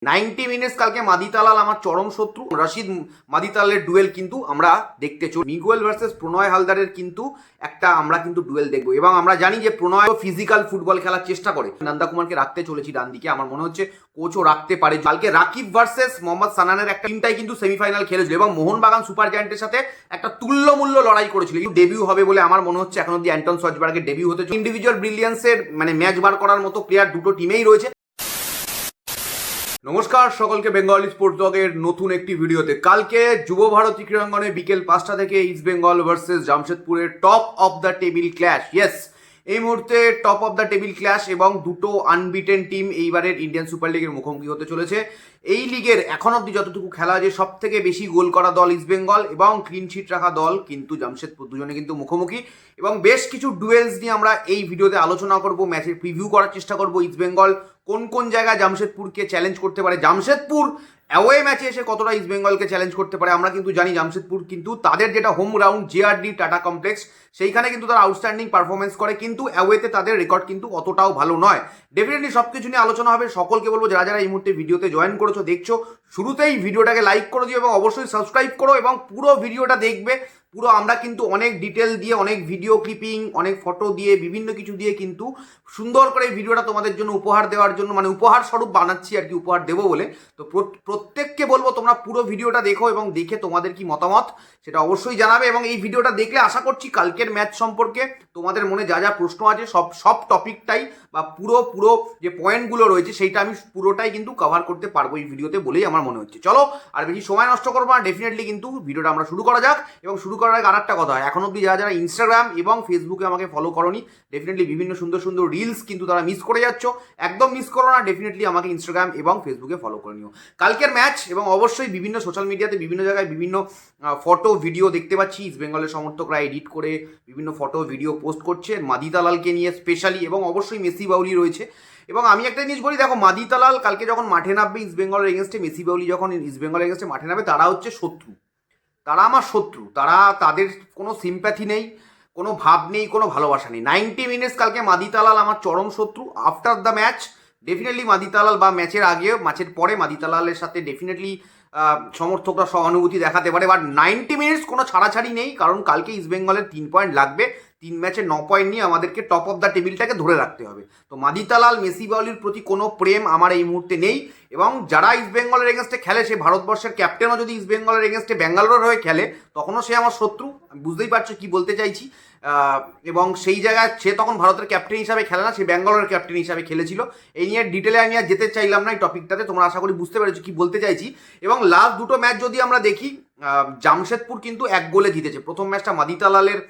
90 minutes কালকে Madih Talal আমার চরম শত্রু রশিদ মাদিতালালের ডুয়েল কিন্তু আমরা দেখতে চলি। মিগুয়েল ভার্সেস প্রণয় হালদারের কিন্তু একটা আমরা কিন্তু ডুয়েল দেখবো এবং আমরা জানি যে প্রণয় ফিজিক্যাল ফুটবল খেলার চেষ্টা করে। নন্দা কুমারকে রাখতে চলেছি ডান দিকে, আমার মনে হচ্ছে কোচও রাখতে পারে। কালকে রাকিব ভার্সেস মোহাম্মদ সানানের একটা টিমটাই কিন্তু সেমিফাইনাল খেলেছিল এবং মোহনবাগান সুপার জায়ান্টের সাথে একটা তুল্যমূল্য লড়াই করেছিল। ডেবিউ হবে বলে আমার মনে হচ্ছে, এখন অব্দি অ্যান্টন সজবার্গের ডেবিউ হতে ইন্ডিভিজুয়াল ব্রিলিয়ান্সের ম্যাচ বার করার মতো প্লেয়ার দুটো টিমেই রয়েছে। নমস্কার সকলকে, বেঙ্গলি স্পোর্টস ডগের নতুন একটি ভিডিওতে। কালকে যুব ভারতী ক্রীড়াঙ্গনে বিকেল 5টা থেকে ইস্ট বেঙ্গল ভার্সেস জামশেদপুরের top of the table clash. Yes, এই মুহূর্তে top of the table clash এবং দুটো আনবিটেন টিম এইবারের ইন্ডিয়ান সুপার লিগের মুখোমুখি হতে চলেছে। এই লিগের এখন অব্দি যতটুকু খেলা যে সব থেকে বেশি গোল করা দল ইস্ট বেঙ্গল এবং ক্লিন শিট রাখা দল কিন্তু জামশেদপুর, দুজনে কিন্তু মুখোমুখি এবং বেশ কিছু ডুয়েলস নিয়ে আমরা এই ভিডিওতে আলোচনা করব। ম্যাচের প্রিভিউ করার চেষ্টা করব। ইস্ট বেঙ্গল কোন কোন জায়গায় জামশেদপুরকে চ্যালেঞ্জ করতে পারে, জামশেদপুর অ্যাওয়ে ম্যাচে এসে কতটা ইস্ট বেঙ্গলকে চ্যালেঞ্জ করতে পারে। আমরা কিন্তু জানি জামশেদপুর কিন্তু তাদের যেটা home ground JRD tata complex, সেইখানে কিন্তু তারা আউটস্ট্যান্ডিং পারফরমেন্স করে, কিন্তু অ্যাওয়েতে তাদের রেকর্ড কিন্তু অতটাও ভালো নয়। ডেফিনেটলি সব কিছু নিয়ে আলোচনা হবে। সকলকে বলবো যারা যারা এই মুহূর্তে ভিডিওতে জয়েন করেছো, দেখছো, শুরুতেই ভিডিওটাকে লাইক করে দিও এবং অবশ্যই সাবস্ক্রাইব করো এবং পুরো ভিডিওটা দেখবে। পুরো আমরা কিন্তু অনেক ডিটেল দিয়ে, অনেক ভিডিও ক্লিপিং, অনেক ফটো দিয়ে, বিভিন্ন কিছু দিয়ে কিন্তু সুন্দর করে এই ভিডিওটা তোমাদের জন্য উপহার দেওয়ার জন্য, মানে উপহার স্বরূপ বানাচ্ছি আর কি, উপহার দেবো বলে। তো প্রত্যেককে বলবো তোমরা পুরো ভিডিওটা দেখো এবং দেখে তোমাদের কি মতামত সেটা অবশ্যই জানাবে। এবং এই ভিডিওটা দেখলে আশা করছি কালকের ম্যাচ সম্পর্কে তোমাদের মনে যা যা প্রশ্ন আছে সব টপিকটাই বা পুরো যে পয়েন্টগুলো রয়েছে সেইটা আমি পুরোটাই কিন্তু কভার করতে পারবো এই ভিডিওতে বলেই আমার মনে হচ্ছে। চলো আর বেশি সময় নষ্ট করবো না, ডেফিনেটলি কিন্তু ভিডিওটা আমরা শুরু করা যাক। এবং শুরু করার আগে আরেকটা কথা, এখন অব্দি যারা যারা ইনস্টাগ্রাম এবং ফেসবুকে আমাকে ফলো করোনি, ডেফিনেটলি বিভিন্ন সুন্দর সুন্দর রিলস কিন্তু তারা মিস করে যাচ্ছ, একদম মিস করো না। ডেফিনেটলি আমাকে ইনস্টাগ্রাম এবং ফেসবুকে ফলো করে নিও। কালকের ম্যাচ এবং অবশ্যই বিভিন্ন সোশ্যাল মিডিয়াতে বিভিন্ন জায়গায় বিভিন্ন ফটো ভিডিও দেখতে পাচ্ছি ইস্ট বেঙ্গলের সমর্থকরা এডিট করে বিভিন্ন ফটো ভিডিও পোস্ট করছে মাদিতালালকে নিয়ে স্পেশালি, এবং অবশ্যই মেসি বাউলি রয়েছে। এবং আমি একটা জিনিস বলি, দেখো মাদিতালাল কালকে যখন মাঠে নামবে ইস্ট বেঙ্গলের এগেনস্টে, মেসি বাউলি যখন ইস্ট বেঙ্গলের এগেনস্টে মাঠে নামবে, তারা হচ্ছে শত্রু, তারা আমার শত্রু, তাদের কোনো সিম্প্যাথি নেই, কোনো ভাব নেই, কোনো ভালোবাসা নেই। 90 মিনিটস কালকে মাদিতালাল আমার চরম শত্রু। After the match definitely Madih Talal, বা ম্যাচের আগে ম্যাচের পরে মাদিতালালের সাথে ডেফিনেটলি সমর্থকরা সহানুভূতি দেখাতে পারে, বাট 90 মিনিটস কোনো ছাড়াছাড়ি নেই, কারণ কালকে ইস্ট বেঙ্গলের 3 পয়েন্ট লাগবে। 3 ম্যাচে 9 পয়েন্ট নিয়ে আমাদেরকে টপ অফ দ্য টেবিলটাকে ধরে রাখতে হবে। তো মাদিতালাল মেসি বাউলির প্রতি কোনো প্রেম আমার এই মুহূর্তে নেই। এবং যারা ইস্ট বেঙ্গলের এগেনস্টে খেলে, সে ভারতবর্ষের ক্যাপ্টেনও যদি ইস্ট বেঙ্গলের এগেনস্টে ব্যাঙ্গালোরের হয়ে খেলে, তখনও সে আমার শত্রু। বুঝতেই পারছো কি বলতে চাইছি। এবং সেই জায়গায় সে তখন ভারতের ক্যাপ্টেন হিসাবে খেলে না, সে ব্যাঙ্গালোরের ক্যাপ্টেন হিসাবে খেলেছিল। এই নিয়ে ডিটেলে আমি আর যেতে চাইলাম না এই টপিকটাতে, তোমরা আশা করি বুঝতে পেরেছো কি বলতে চাইছি। এবং লাস্ট দুটো ম্যাচ যদি আমরা দেখি, জামশেদপুর কিন্তু 1 গোলে জিতেছে। প্রথম ম্যাচটা মাদিতালালের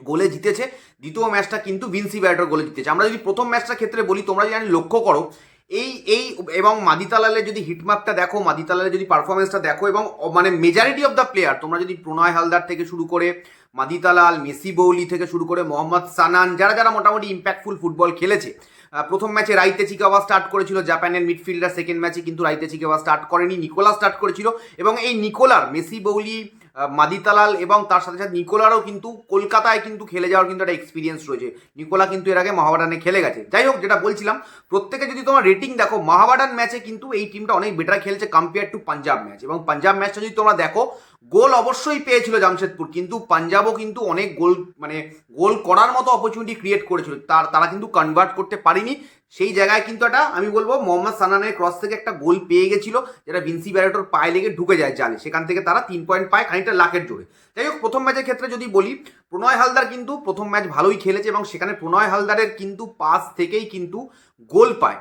গোলে জিতেছে, দ্বিতীয় ম্যাচটা কিন্তু ভিনসি ব্যাটর গোলে জিতেছে। আমরা যদি প্রথম ম্যাচটার ক্ষেত্রে বলি, তোমরা যদি লক্ষ্য করো এই এবং মাদিতালালের যদি হিটম্যাপটা দেখো, মাদিতালালের যদি পারফরমেন্সটা দেখো, এবং মানে মেজরিটি অফ দ্য প্লেয়ার, তোমরা যদি প্রণয় হালদার থেকে শুরু করে মাদিতালাল, মেসি বাউলি থেকে শুরু করে মোহাম্মদ সানান, যারা যারা মোটামুটি ইম্প্যাক্টফুল ফুটবল খেলেছে। প্রথম ম্যাচে রাইতে চিকাওয়া স্টার্ট করেছিল জাপানের মিডফিল্ডার, সেকেন্ড ম্যাচে কিন্তু রাইতে চিকাওয়া স্টার্ট করেনি, নিকোলা স্টার্ট করেছিল। এবং এই নিকোলার, মেসি বাউলি, মাদিতালাল এবং তার সাথে সাথে নিকোলারও কিন্তু কলকাতায় কিন্তু খেলে যাওয়ার কিন্তু একটা এক্সপিরিয়েন্স রয়েছে। নিকোলা কিন্তু এর আগে মহাবাডানে খেলে গেছে। যাই হোক, যেটা বলছিলাম, প্রত্যেকে যদি তোমার রেটিং দেখো, মহাবাডান ম্যাচে কিন্তু এই টিমটা অনেক বেটার খেলছে কম্পেয়ার টু পাঞ্জাব ম্যাচ। এবং পাঞ্জাব ম্যাচটা যদি তোমরা দেখো, গোল অবশ্যই পেয়েছিল জামশেদপুর, কিন্তু পাঞ্জাবও কিন্তু অনেক গোল করার মতো অপরচুনিটি ক্রিয়েট করেছিল, তারা কিন্তু কনভার্ট করতে পারেনি। সেই জায়গায় কিন্তু একটা, আমি বলবো, মোহাম্মদ সানানের ক্রস থেকে একটা গোল পেয়ে গেছিল, যেটা ভিনসি ব্যারেটোর পায়ে লেগে ঢুকে যায় জালে, সেখান থেকে তারা 3 পয়েন্ট পায়, খানিকটা লাকের জোরে। যাই হোক, প্রথম ম্যাচের ক্ষেত্রে যদি বলি, প্রণয় হালদার কিন্তু প্রথম ম্যাচ ভালোই খেলেছে এবং সেখানে প্রণয় হালদারের কিন্তু পাস থেকেই কিন্তু গোল পায়।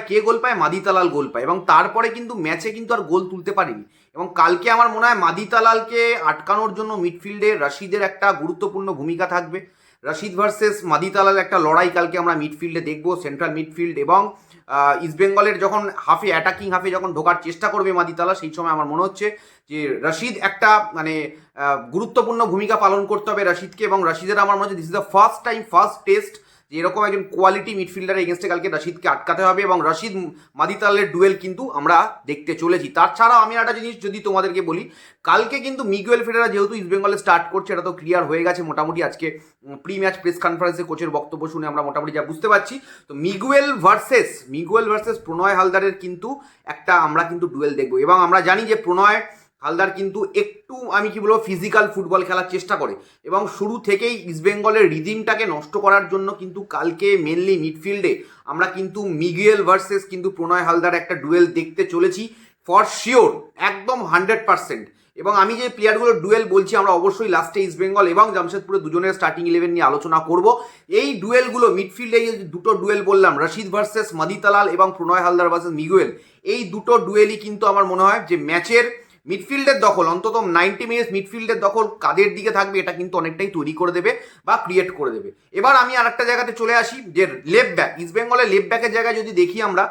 কে গোল পায়? মাদিতালাল গোল পায়, এবং তারপরে কিন্তু ম্যাচে কিন্তু আর গোল তুলতে পারেনি। এবং কালকে আমার মনে হয় মাদিতালালকে আটকানোর জন্য মিডফিল্ডে রশিদের একটা গুরুত্বপূর্ণ ভূমিকা থাকবে। রশিদ ভার্সেস মাদিতালাল একটা লড়াই কালকে আমরা মিডফিল্ডে দেখবো, সেন্ট্রাল মিডফিল্ড। এবং ইস্ট বেঙ্গলের যখন অ্যাটাকিং হাফে যখন ঢোকার চেষ্টা করবে মাদিতালা, সেই সময় আমার মনে হচ্ছে যে রশিদ একটা গুরুত্বপূর্ণ ভূমিকা পালন করতে হবে রশিদকে। এবং রশিদের আমার মনে হচ্ছে this is the first test যে এরকম একজন কোয়ালিটি মিডফিল্ডারের এগেনস্টে কালকে রশিদকে আটকাতে হবে এবং রশিদ মাদিতালের ডুয়েল কিন্তু আমরা দেখতে চলেছি। তাছাড়াও আমি একটা জিনিস যদি তোমাদেরকে বলি, কালকে কিন্তু মিগুয়েল ফেরেরা যেহেতু ইস্টবেঙ্গলে স্টার্ট করছে এটা তো ক্লিয়ার হয়ে গেছে মোটামুটি। আজকে প্রি ম্যাচ প্রেস কনফারেন্সে কোচের বক্তব্য শুনে আমরা মোটামুটি যা বুঝতে পারছি, তো মিগুয়েল ভার্সেস প্রণয় হালদারের কিন্তু একটা আমরা কিন্তু ডুয়েল দেখবো। এবং আমরা জানি যে প্রণয় হালদার কিন্তু একটু আমি কি বলবো ফিজিক্যাল ফুটবল খেলার চেষ্টা করে এবং শুরু থেকেই ইস্টবেঙ্গলের রিদিমটাকে নষ্ট করার জন্য কিন্তু কালকে মেনলি মিডফিল্ডে আমরা কিন্তু মিগুয়েল ভার্সেস কিন্তু প্রণয় হালদার একটা ডুয়েল দেখতে চলেছি ফর শিওর, একদম 100%। এবং আমি যে প্লেয়ারগুলোর ডুয়েল বলছি আমরা অবশ্যই লাস্টে ইস্টবেঙ্গল এবং জামশেদপুরের দুজনের স্টার্টিং 11 নিয়ে আলোচনা করব। এই ডুয়েলগুলো মিডফিল্ডে যে দুটো ডুয়েল বললাম, রশিদ ভার্সেস মাদিতালাল এবং প্রণয় হালদার ভার্সেস মিগুয়েল, এই দুটো ডুয়েলই কিন্তু আমার মনে হয় যে ম্যাচের মিডফিল্ডের দখল, অন্তত 90 মিনিটস মিডফিল্ডের দখল কাদের দিকে থাকবে এটা কিন্তু অনেকটাই তৈরি করে দেবে বা ক্রিয়েট করে দেবে। এবার আমি আরেকটা জায়গাতে চলে আসি যে লেফট ব্যাক, ইস্টবেঙ্গলের লেফট ব্যাকের জায়গায় যদি দেখি আমরা,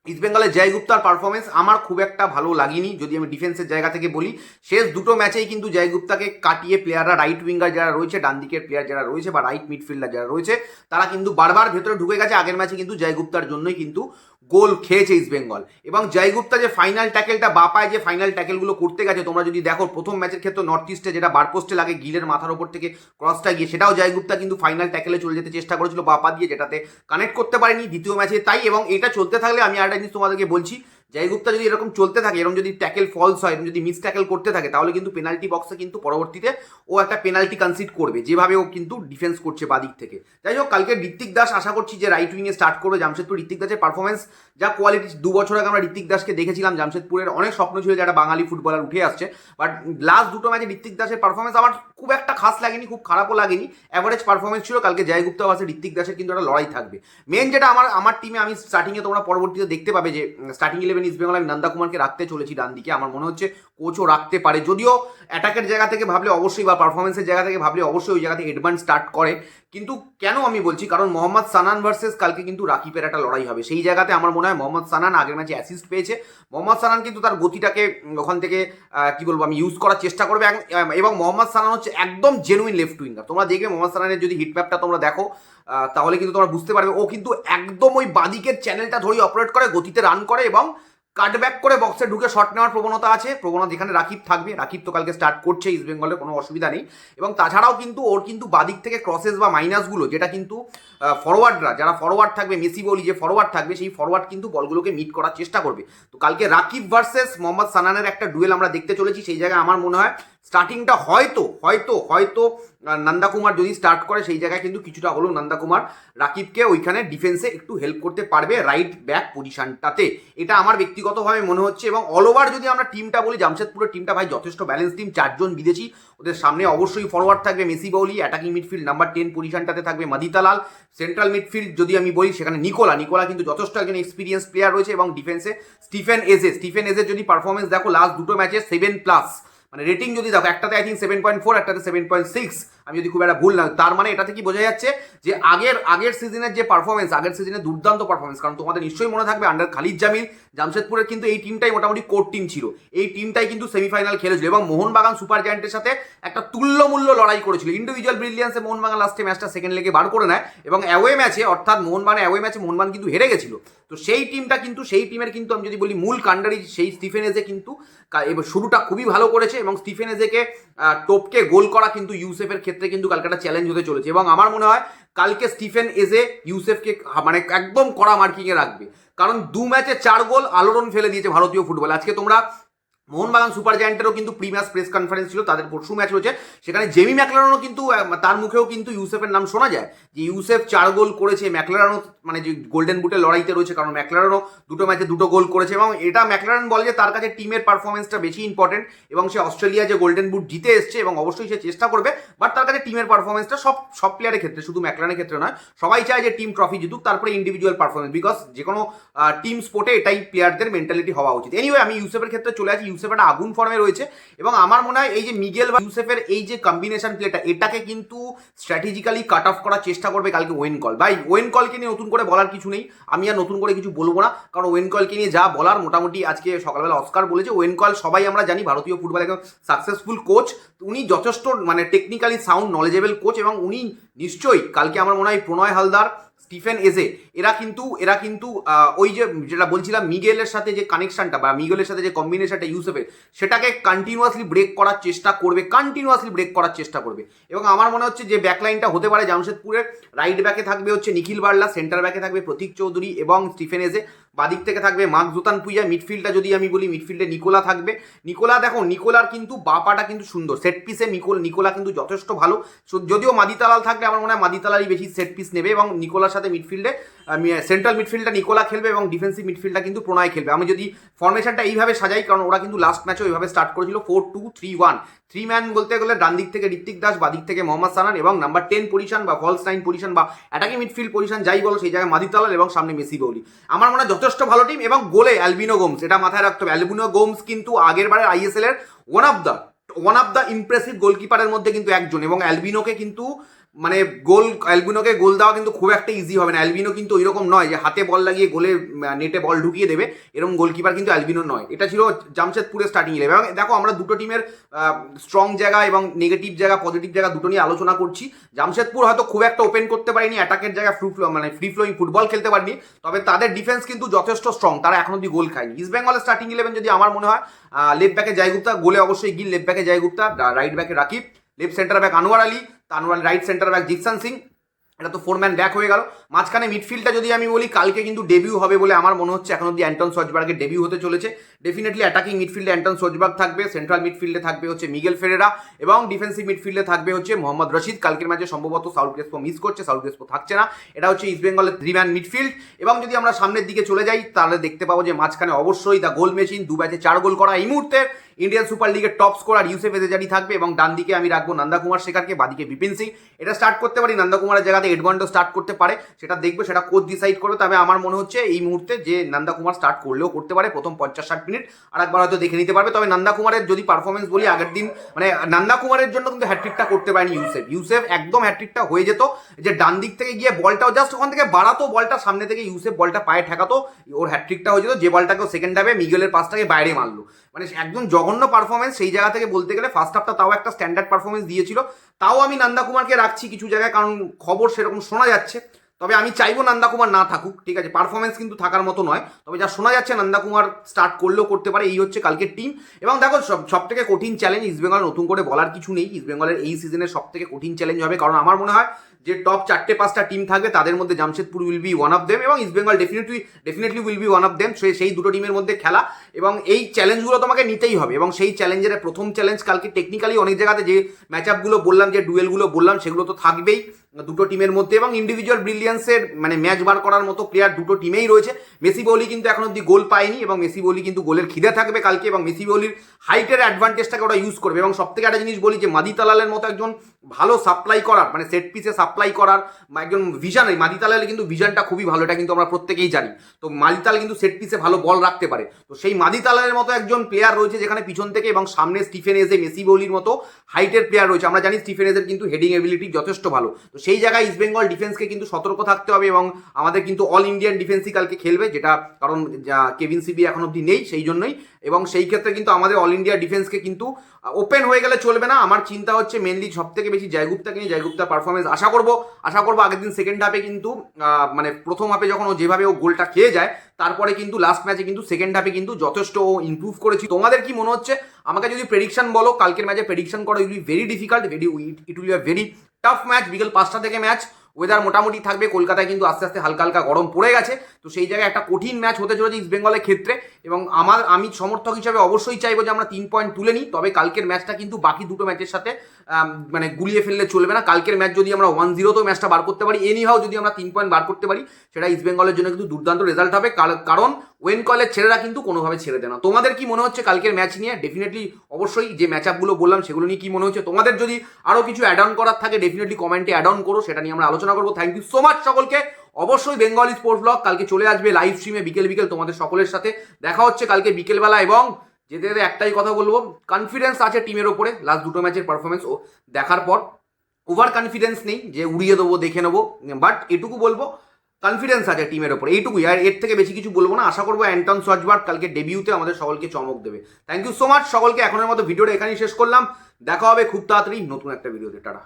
ইস্টবেঙ্গলের জয় গুপ্তার পারফরমেন্স আমার খুব একটা ভালো লাগেনি। যদি আমি ডিফেন্সের জায়গা থেকে বলি, শেষ দুটো ম্যাচেই কিন্তু জয় গুপ্তাকে কাটিয়ে প্লেয়াররা, রাইট উইঙ্গার যারা রয়েছে, ডান দিকের প্লেয়ার যারা রয়েছে বা রাইট মিডফিল্ডার যারা রয়েছে, তারা কিন্তু বারবার ভেতরে ঢুকে গেছে। আগের ম্যাচে কিন্তু জয় গুপ্তার জন্যই কিন্তু গোল খেয়েছে ইস্টবেঙ্গল। এবং জয় গুপ্তা যে ফাইনাল ট্যাকেলটা বা পায়, যে ফাইনাল ট্যাকেলগুলো করতে গেছে, তোমরা যদি দেখো প্রথম ম্যাচের ক্ষেত্রে নর্থ ইস্টে যেটা বার পোস্টে লাগে গিলের মাথার ওপর থেকে ক্রসটা গিয়ে, সেটাও জয় গুপ্তা কিন্তু ফাইনাল ট্যাকেলে চলে যেতে চেষ্টা করেছিল বা পা দিয়ে, যেটাতে কানেক্ট করতে পারেনি দ্বিতীয় ম্যাচে। তাই এবং এটা চলতে থাকলে আমি আরেকটা জিনিস তোমাদেরকে বলছি, জয় গুপ্তা যদি এরকম চলতে থাকে, এরকম যদি ট্যাকেল ফলস হয়, এরকম যদি মিস ট্যাকেল করতে থাকে, তাহলে কিন্তু পেনাল্টি বক্সে কিন্তু পরবর্তীতে ও একটা পেনাল্টি কনসিড করবে, যেভাবে ও কিন্তু ডিফেন্স করছে বাদিক থেকে। যাই হোক, কালকে ঋত্বিক দাস আশা করছি যে রাইট উইংয়ে স্টার্ট করবে জামশেদপুর। ঋত্বিক দাসের পারফরমেন্স যা কোয়ালিটি, 2 বছর আগে আমরা ঋত্বিক দাসকে দেখেছিলাম জামশেদপুরের, অনেক স্বপ্ন ছিল যে একটা বাঙালি ফুটবলার উঠে আসছে। বাট লাস্ট দুটো ম্যাচে ঋত্বিক দাসের পারফরমেন্স আমার খুব একটা খাস লাগেনি, খুব খারাপও লাগেনি, অ্যাভারেজ পারফরমেন্স ছিল। কালকে জয় গুপ্তা ভার্সেস ঋত্বিক দাসের কিন্তু একটা লড়াই থাকবে। মেন যেটা আমার টিমে, আমি স্টার্টিংয়ে তোমরা পরবর্তীতে দেখতে পাবে যে স্টার্টিং 11 ইস্টবেঙ্গল আমি নন্দা কুমারকে রাখতে চলেছি ডান দিকে। আমার মনে হচ্ছে কোচও রাখতে পারে, যদিও অ্যাটাকের জায়গা থেকে ভাবলে অবশ্যই বা পারফরমেন্সের জায়গা থেকে ভাবলে অবশ্যই ওই জায়গা থেকে এডভান্স স্টার্ট করে। কিন্তু কেন আমি বলছি, কারণ মোহাম্মদ সানান ভার্সেস কালকে কিন্তু রাকিবের একটা লড়াই হবে। সেই জায়গাতে আমার মনে হয় মোহাম্মদ সানান আগের ম্যাচে অ্যাসিস্ট পেয়েছে, মোহাম্মদ সানান কিন্তু তার গতিটাকে ওখান থেকে কি বলবো আমি ইউজ করার চেষ্টা করবে। এবং মোহাম্মদ সানান হচ্ছে একদম জেনুইন লেফট উইঙ্গার। তোমরা দেখবে মোহাম্মদ সানানের যদি হিট ম্যাপটা তোমরা দেখো, তাহলে কিন্তু তোমরা বুঝতে পারবে ও কিন্তু একদম ওই বাদিকের চ্যানেলটা ধরেই অপারেট করে, গতিতে রান করে এবং কাটব্যাক করে বক্সে ঢুকে শট নেওয়ার প্রবণতা আছে। যেখানে রাকিব থাকবে, রাকিব তো কালকে স্টার্ট করছে ইস্টবেঙ্গলের, কোনো অসুবিধা নেই। এবং তাছাড়াও কিন্তু ওর কিন্তু বাদিক থেকে ক্রসেস বা মাইনাসগুলো, যেটা কিন্তু ফরওয়ার্ডরা যারা ফরওয়ার্ড থাকবে, মেসি বলি যে ফরওয়ার্ড থাকবে, সেই ফরওয়ার্ড কিন্তু বলগুলোকে মিট করার চেষ্টা করবে। তো কালকে রাকিব ভার্সেস মোহাম্মদ সানানের একটা ডুয়েল আমরা দেখতে চলেছি। সেই জায়গায় আমার মনে হয় স্টার্টিংটা হয়তো নন্দা কুমার যদি স্টার্ট করে, সেই জায়গায় কিন্তু কিছুটা হলেও নন্দা কুমার রাকিবকে ওইখানে ডিফেন্সে একটু হেল্প করতে পারবে রাইট ব্যাক পজিশনটাতে, এটা আমার ব্যক্তিগতভাবে মনে হচ্ছে। এবং অল ওভার যদি আমরা টিমটা বলি, জামশেদপুরের টিমটা ভাই যথেষ্ট ব্যালেন্স টিম, 4 জন বিদেশি, ওদের সামনে অবশ্যই ফরওয়ার্ড থাকবে মেসি বাউলি, অ্যাটাকিং মিডফিল্ড নাম্বার 10 পজিশনটাতে থাকবে মাদিতালাল, সেন্ট্রাল মিডফিল্ড যদি আমি বলি সেখানে নিকোলা কিন্তু যথেষ্ট একজন এক্সপিরিয়েন্স প্লেয়ার রয়েছে, এবং ডিফেন্সে স্টিফেন এজের যদি পারফরমেন্স দেখো লাস্ট দুটো ম্যাচে 7+, মানে রেটিং যদি দেখো, একটাতে আই থিঙ্ক 7.4, একটাতে 7.6, আমি যদি খুব একটা ভুল না। তার মানে এটা থেকে বোঝা যাচ্ছে যে আগের সিজনের যে পারফরমেন্স, আগের সিজনে দুর্দান্ত পারফরমেন্স। কারণ তোমাদের নিশ্চয়ই মনে থাকবে আন্ডার খালিদ জামিল জামশেদপুরের কিন্তু এই টিমটাই মোটামুটি কোর টিম ছিল, এই টিমটাই কিন্তু সেমিফাইনাল খেলেছিল এবং মোহনবাগান সুপার জায়ান্টের সাথে একটা তুল্যমূল্য লড়াই করেছিল। ইন্ডিভিজুয়াল ব্রিলিয়ান্সে মোহনবাগান লাস্টে ম্যাচটা সেকেন্ড লেগে বার করে নেয় এবং অ্যাওয়ে ম্যাচে, অর্থাৎ অ্যাওয়ে ম্যাচে মোহনবাগান কিন্তু হেরে গেছিল। তো সেই টিমের কিন্তু আমি যদি বলি মূল কাণ্ডারি সেই স্টিফেন এজে কিন্তু এবার শুরুটা খুবই ভালো করেছে এবং স্টিফেন এজেকে টপকে গোল করা কিন্তু ইউসেফের ক্ষেত্রে কিন্তু কালকে একটা চ্যালেঞ্জ হতে চলেছে। এবং আমার মনে হয় কালকে স্টিফেন এজে ইউসেফকে মানে একদম কড়া মার্কিংয়ে রাখবে, কারণ 2 ম্যাচে 4 গোল আলোড়ন ফেলে দিয়েছে ভারতীয় ফুটবল। আজকে তোমরা মোহনবাগান সুপার জায়ান্টেরও কিন্তু প্রি ম্যাচ প্রেস কনফারেন্স ছিল, তাদের পরশু ম্যাচ রয়েছে, সেখানে জেমি ম্যাকলারনও কিন্তু তার মুখেও কিন্তু ইউসেফের নাম শোনা যায় যে ইউসেফ 4 গোল করেছে, ম্যাকলারনও মানে যে গোল্ডেন বুটের লড়াইতে রয়েছে, কারণ ম্যাকলারনও 2 ম্যাচে 2 গোল করেছে। এবং এটা ম্যাকলারন বলে যে তার কাছে টিমের পারফরমেন্সটা বেশি ইম্পর্টেন্ট এবং সে অস্ট্রেলিয়া যে গোল্ডেন বুট জিতে এসছে এবং অবশ্যই সে চেষ্টা করবে, বাট তার কাছে টিমের পারফরমেন্সটা সব প্লেয়ারের ক্ষেত্রে, শুধু ম্যাকলারনের ক্ষেত্রে নয়, সবাই চায় যে টিম ট্রফি জিতুক, তারপরে ইন্ডিভিজুয়াল পারফরমেন্স, বিকজ যে কোনো টিম স্পোর্টে এটাই প্লেয়ারদের মেন্টালিটি হওয়া উচিত। এনিওয়ে আমি ইউসেফের ক্ষেত্রে চলে আসি। ইউসেফ একটা আগুন ফর্মে রয়েছে এবং আমার মনে হয় এই যে মিগেল বা ইউসেফের এই যে কম্বিনেশন প্লেটা এটাকে কিন্তু স্ট্র্যাটেজিক্যালি কাট অফ করার চেষ্টা করবে কালকে ওয়েন কল। ভাই ওয়েন কলকে নিয়ে নতুন করে বলার কিছু নেই, আমি আর নতুন করে কিছু বলবো না, কারণ ওয়েন কলকে নিয়ে যা বলার মোটামুটি আজকে সকালবেলা অস্কার বলেছে। ওয়েন কল সবাই আমরা জানি ভারতীয় ফুটবল একদম সাকসেসফুল কোচ, উনি যথেষ্ট মানে টেকনিক্যালি সাউন্ড নলেজেবল কোচ এবং উনি নিশ্চয়ই কালকে আমার মনে হয় প্রণয় হালদার, স্টিফেন এজে এরা কিন্তু ওই যে যেটা বলছিলাম মিগেলের সাথে যে কানেকশনটা বা মিগেলের সাথে যে কম্বিনেশনটা ইউসেফের সেটাকে কন্টিনিউয়াসলি ব্রেক করার চেষ্টা করবে এবং আমার মনে হচ্ছে যে ব্যাকলাইনটা হতে পারে জামশেদপুরের। রাইট ব্যাকে থাকবে হচ্ছে নিখিল বার্লা, সেন্টার ব্যাকে থাকবে প্রতীক চৌধুরী এবং স্টিফেন এজে, বাদিক থেকে থাকবে মার্ক জোতান পুইয়া, মিডফিল্ডটা যদি আমি বলি মিডফিল্ডে নিকোলা থাকবে। দেখো নিকোলার কিন্তু বাপাটা কিন্তু সুন্দর, সেট পিসে নিকোলা কিন্তু যথেষ্ট ভালো, যদিও মাদিতালাল থাকলে আমার মনে হয় মাদিতালালই বেশি সেট পিস নেবে এবং নিকোলার সাথে মিডফিল্ডে সেন্ট্রাল মিডফিল্ডটা নিকোলা খেলবে এবং ডিফেন্সিভ মিডফিল্ডটা কিন্তু প্রণয় খেলবে। আমি যদি ফরমেশনটা এইভাবে সাজাই, কারণ ওরা কিন্তু লাস্ট ম্যাচও এইভাবে স্টার্ট করেছিল 4-2-3-1, 3 ম্যান বলতে গেলে ডান দিক থেকে ঋত্বিক দাস, বাদিক থেকে মোহাম্মদ সানান এবং নাম্বার 10 পজিশন বা ফলস 9 পজিশন বা অ্যাটাকিং মিডফিল্ড পজিশন যাই বলো সেই জায়গায় মাদিতালাল এবং সামনে মেসি বৌলি। আমার মনে হয় যথেষ্ট ভালো টিম এবং গোলে অ্যালবিনো গোমস, এটা মাথায় রাখতে হবে। অ্যালবিনো গোমস কিন্তু আগের বারের আইএসএল এর ওয়ান অফ দ্য ইমপ্রেসিভ গোলকিপারের মধ্যে কিন্তু একজন এবং অ্যালবিনোকে কিন্তু মানে অ্যালবিনোকে গোল দেওয়া কিন্তু খুব একটা ইজি হবে না। অ্যালবিনো কিন্তু ওইরকম নয় যে হাতে বল লাগিয়ে গোলে নেটে বল ঢুকিয়ে দেবে, এরকম গোলকিপার কিন্তু অ্যালবিনো নয়। এটা ছিল জামশেদপুরের স্টার্টিং ইলেভেন। এবং দেখো আমরা দুটো টিমের স্ট্রং জায়গা এবং নেগেটিভ জায়গা পজিটিভ জায়গা দুটো নিয়ে আলোচনা করছি। জামশেদপুর হয়তো খুব একটা ওপেন করতে পারেনি, অ্যাটাকের জায়গায় ফ্রি ফ্লোয়িং ফুটবল খেলতে পারেনি, তবে তাদের ডিফেন্স কিন্তু যথেষ্ট স্ট্রং, তারা এখন অব্দি গোল খায়নি। ইস্ট বেঙ্গলের স্টার্টিং ইলেভেন যদি আমার মনে হয় লেফট ব্যাকে জয়গুপ্তা, গোলে অবশ্যই গিল, লেফট ব্যাকে জয়গুপ্তা, রাইট ব্যাকে Rakib, left centre back Anwar Ali, right centre back Jeakson Singh, এটা তো 4 ম্যান ব্যাক হয়ে গেল। মাঝখানে মিডফিল্ডটা যদি আমি বলি কালকে কিন্তু ডেবিউ হবে বলে আমার মনে হচ্ছে, এখন অব্দি অ্যান্টন সজবার্গের ডেবিউ হতে চলেছে। ডেফিনেটলি অ্যাটাকিং মিডফিল্ডে অ্যান্টন সজবার্গ থাকবে, সেন্ট্রাল মিডফিল্ডে থাকবে হচ্ছে মিগেল ফেরেরা এবং ডিফেন্সিভ মিডফিল্ডে থাকবে হচ্ছে মোহাম্মদ রশিদ। কালকের ম্যাচে সম্ভবত সাউথ ক্রেসপো মিস করছে, সাউথ ক্রেসপো থাকছে না। এটা হচ্ছে ইস্ট বেঙ্গলের 3 ম্যান মিডফিল্ড। এবং যদি আমরা সামনের দিকে চলে যাই তাহলে দেখতে পাবো যে মাঝখানে অবশ্যই দ্য গোল মেশিন, 2 ম্যাচে 4 গোল করা এই মুহূর্তে ইন্ডিয়ান সুপার লিগের টপ স্কোরার ইউসেফ এজেজারি থাকবে এবং ডান দিকে আমি রাখবো নন্দা কুমার শেখারকে, বাদিকে বিপিন সিং। এটা স্টার্ট করতে পারি নন্দা কুমারের জায়গাতে এডমন্ডো স্টার্ট করতে পারে, সেটা দেখবো, সেটা কোচ ডিসাইড করবে। তবে আমার মনে হচ্ছে এই মুহূর্তে যে নন্দা কুমার স্টার্ট করলেও করতে পারে প্রথম 50-60 মিনিট, আর একবার হয়তো দেখে নিতে পারবে। তবে নন্দা কুমারের যদি পারফরমেন্স বলি আগের দিন, মানে নন্দা কুমারের জন্য কিন্তু হ্যাট্রিকটা করতে পারেনি ইউসেফ একদম হ্যাট্রিকটা হয়ে যেত যে ডান দিক থেকে গিয়ে বলটাও জাস্ট ওখান থেকে বাড়াতো, বলটা সামনে থেকে ইউসেফ বলটা পায়ে ঠেকাতো, ওর হ্যাট্রিকটা হয়ে যেত। যে বলটাকেও সেকেন্ড হাফে মিগেলের পাসটাকে বাইরে মারলো, মানে একদম জঘন্য পারফরমেন্স। সেই জায়গা থেকে বলতে গেলে ফার্স্ট হাফটা তাও একটা স্ট্যান্ডার্ড পারফরমেন্স দিয়েছিল, তাও আমি নন্দা কুমারকে রাখছি কিছু জায়গায়, কারণ খবর সেরকম শোনা যাচ্ছে। তবে আমি চাইবো নন্দা কুমার না থাকুক, ঠিক আছে, পারফরমেন্স কিন্তু থাকার মতো নয়, তবে যা শোনা যাচ্ছে নন্দা কুমার স্টার্ট করলেও করতে পারে। এই হচ্ছে কালকের টিম। এবং দেখো সব থেকে কঠিন চ্যালেঞ্জ ইস্টবেঙ্গল, নতুন করে বলার কিছু নেই, ইস্টবেঙ্গলের এই সিজনের সব থেকে কঠিন চ্যালেঞ্জ হবে, কারণ আমার মনে হয় যে টপ 4-5টা টিম থাকবে, তাদের মধ্যে Jamshedpur will be one of them এবং East Bengal definitely will be one of them. সেই দুটো টিমের মধ্যে খেলা এবং এই চ্যালেঞ্জগুলো তোমাকে নিতেই হবে। এবং সেই চ্যালেঞ্জের প্রথম চ্যালেঞ্জ কালকে টেকনিক্যালি অনেক জায়গাতে যে ম্যাচ আপগুলো বললাম, যে ডুয়েলগুলো বললাম, সেগুলো তো থাকবেই দুটো টিমের মধ্যে এবং ইন্ডিভিজুয়াল ব্রিলিয়ান্সের মানে ম্যাচ বার করার মতো প্লেয়ার দুটো টিমেই রয়েছে। মেসি বৌলি কিন্তু এখন অব্দি গোল পায়নি এবং মেসি বৌলি কিন্তু গোলের খিদে থাকবে কালকে এবং মেসি বৌলির হাইটের অ্যাডভান্টেজটাকে ওরা ইউজ করবে। এবং সব থেকে একটা জিনিস বলি যে মাদিতালালের মতো একজন ভালো সাপ্লাই করার, মানে সেট পিসে সাপ্লাই করার একজন ভিশন, এই মাদিতালালের কিন্তু ভিশনটা খুবই ভালো, এটা কিন্তু আমরা প্রত্যেকেই জানি। তো মাদিতাল কিন্তু সেট পিসে ভালো বল রাখতে পারে, তো সেই মাদিতালালের মতো একজন প্লেয়ার রয়েছে যেখানে পিছন থেকে এবং সামনে স্টিফেন এজে, মেসি বৌলির মতো হাইটের প্লেয়ার রয়েছে। আমরা জানি স্টিফেন এজের কিন্তু হেডিং এবিলিটি যথেষ্ট ভালো, তো সেই জায়গায় ইস্ট বেঙ্গল ডিফেন্সকে কিন্তু সতর্ক থাকতে হবে এবং আমাদের কিন্তু অল ইন্ডিয়ান ডিফেন্সই কালকে খেলবে, যেটা কারণ কেভিন সিবি এখন অব্দি নেই সেই জন্যই। এবং সেই ক্ষেত্রে কিন্তু আমাদের অল ইন্ডিয়া ডিফেন্সকে কিন্তু ওপেন হয়ে গেলে চলবে না। আমার চিন্তা হচ্ছে মেনলি সব থেকে বেশি জয়গুপ্তাকে নিয়ে, জয়গুপ্তার পারফরমেন্স আশা করবো আগের দিন সেকেন্ড হাফে কিন্তু মানে প্রথম হাফে যখন ও যেভাবে ও গোলটা খেয়ে যায়, তারপরে কিন্তু লাস্ট ম্যাচে কিন্তু সেকেন্ড হাফে কিন্তু যথেষ্ট ও ইমপ্রুভ করেছি। তোমাদের কি মনে হচ্ছে? আমাকে যদি প্রেডিকশন বলো, কালকের ম্যাচে প্রেডিকশন করা will be very difficult, it will be a very tough match. বিকেল 5টা থেকে ম্যাচ, ওয়েদার মোটামুটি থাকবে, কলকাতায় কিন্তু আস্তে আস্তে হালকা হালকা গরম পড়ে গেছে, তো সেই জায়গায় একটা কঠিন ম্যাচ হতে চলেছে ইস্ট বেঙ্গলের ক্ষেত্রে। এবং আমি সমর্থক হিসাবে অবশ্যই চাইবো যে আমরা 3 পয়েন্ট তুলে নিই, তবে কালকের ম্যাচটা কিন্তু বাকি দুটো ম্যাচের সাথে মানে গুলিয়ে ফেললে চলবে না। কালকের ম্যাচ যদি আমরা 1-0 ম্যাচটা বার করতে পারি, এনিহাও যদি আমরা 3 পয়েন্ট বার করতে পারি, সেটা ইস্ট বেঙ্গলের জন্য কিন্তু দুর্দান্ত রেজাল্ট হবে, কারণ ওয়েন কলের ছেলেরা কিন্তু কোনোভাবে ছেড়ে দেয় না। তোমাদের কি মনে হচ্ছে কালকের ম্যাচ নিয়ে? ডেফিনেটলি অবশ্যই যে ম্যাচ আপগুলো বললাম সেগুলো নিয়ে কি মনে হচ্ছে তোমাদের? যদি আরও কিছু অ্যাড অন করার থাকে ডেফিনেটলি কমেন্টে অ্যাড অন করো, সেটা নিয়ে আমরা আলোচনা করবো। থ্যাংক ইউ সো মাচ সকলকে। অবশ্যই বেঙ্গলি স্পোর্টস ব্লগ কালকে চলে আসবে লাইভ স্ট্রিমে বিকেল তোমাদের সকলের সাথে দেখা হচ্ছে কালকে বিকেলবেলা। এবং যেতে যেতে একটাই কথা বলবো, কনফিডেন্স আছে টিমের ওপরে লাস্ট দুটো ম্যাচের পারফরমেন্স ও দেখার পর। ওভার কনফিডেন্স নেই যে উড়িয়ে দেবো, দেখে নেবো, বাট এটুকু বলবো কনফিডেন্স আছে টিমের ওপরে, এইটুকুই। আর এর থেকে বেশি কিছু বলবো না। আশা করবো অ্যান্টন সোয়াচবার্গ কালকে ডেবিউতে আমাদের সকলকে চমক দেবে। থ্যাংক ইউ সো মাচ সকলকে। এখনের মতো ভিডিওটা এখানেই শেষ করলাম। দেখা হবে খুব তাড়াতাড়ি নতুন একটা ভিডিওতে। টাটা।